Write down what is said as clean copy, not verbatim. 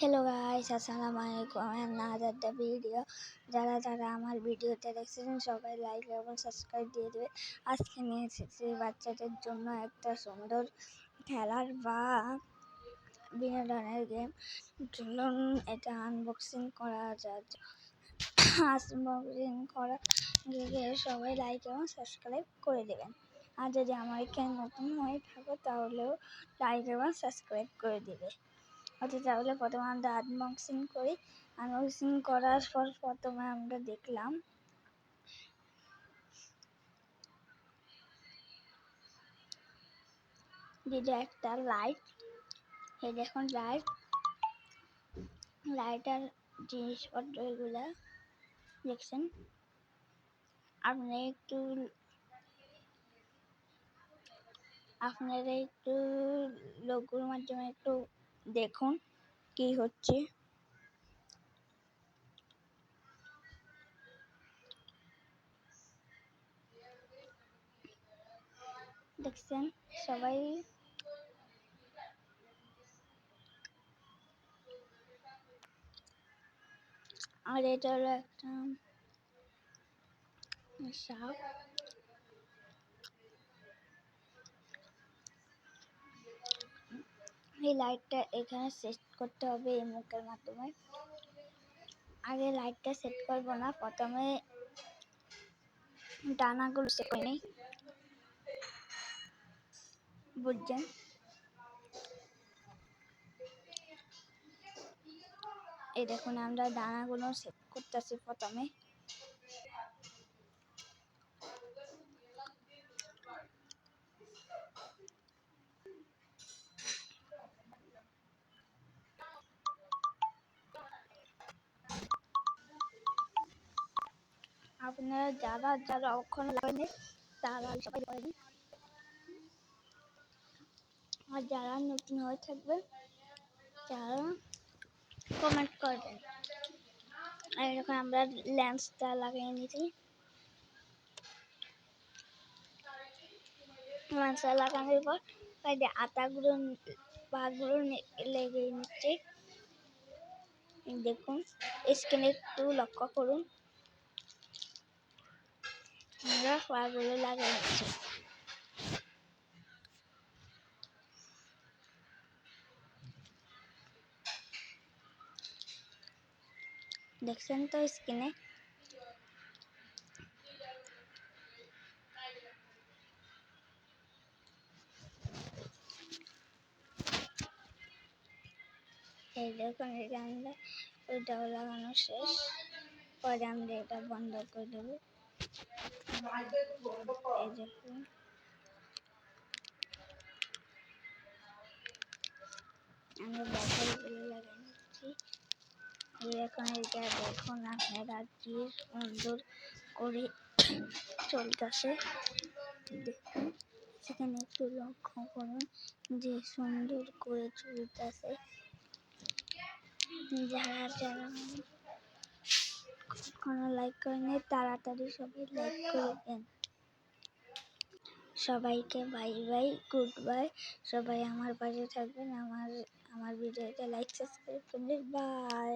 Hello guys, আসসালামু আলাইকুম। another the video. যারা আমার ভিডিওতে দেখছেন সবাই লাইক এবং সাবস্ক্রাইব দিয়ে দেবে। আজকে নিয়ে এসেছি বাচ্চাদের জন্য একটা সুন্দর খেলার বা বিনোদনের গেম। চলুন এটা আনবক্সিং করা যাক। আনবক্সিং করা গিয়ে সবাই লাইক এবং সাবস্ক্রাইব করে দেবেন। আর যদি আমার চ্যানেল নতুন হয়ে থাকে তাহলেও লাইক এবং সাবস্ক্রাইব করে দেবে। তাহলে প্রথমে আমরা আনবক্সিং করি। আনবক্সিং করার পর প্রথমে আমরা দেখলাম যেটা একটা লাইট। এই দেখুন লাইটার জিনিসপত্র এগুলা দেখছেন। আপনারা একটু লোগোর মাধ্যমে একটু দেখুন কি হচ্ছে। দেখছেন সবাই। আর এটা হলো একটা সাপ। এই লাইটটা এখানে সেট করতে হবে এই মুখের মাধ্যমে। আগে লাইটটা সেট করবো না, প্রথমে ডানাগুলো সেট করে নিই, বুঝছেন। এই দেখুন আমরা দানাগুলো সেট করতেছি প্রথমে। আপনারা যারা ওখানে লাগাবেন তারা সবাই করে দিন। আর যারা নতুন হয়ে থাকবে তারা কমেন্ট করবেন। আর এরকম আমরা লেন্সটা লাগিয়ে নিচ্ছি। লেন্সটা লাগানোর পর আটাগুলো পাগুলো লেগে নিচ্ছে। দেখুন স্ক্রিনে একটু লক্ষ্য করুন, আমরা পাগুলো লাগিয়ে নিচ্ছি। দেখছেন তো স্ক্রিনে। এই দেখুন এটা আমরা ওইটাও লাগানো শেষ। পরে আমরা এটা বন্ধ করে দেবো। এই দেখুন আমরা ব্যাটারিগুলো লাগিয়ে নিচ্ছি। এখন এটা দেখুন আপনারা কি সুন্দর করে চলতেছে। দেখুন সেখানে একটু লক্ষ্য করুন যে সুন্দর করে চলতেছে। যারা কোনো লাইক করেনি তাড়াতাড়ি সবাই লাইক করে দেন। সবাইকে বাই বাই, গুড বাই। সবাই আমার পাশে থাকবেন, আমার ভিডিওতে লাইক সাবস্ক্রাইব করবেন। বাই।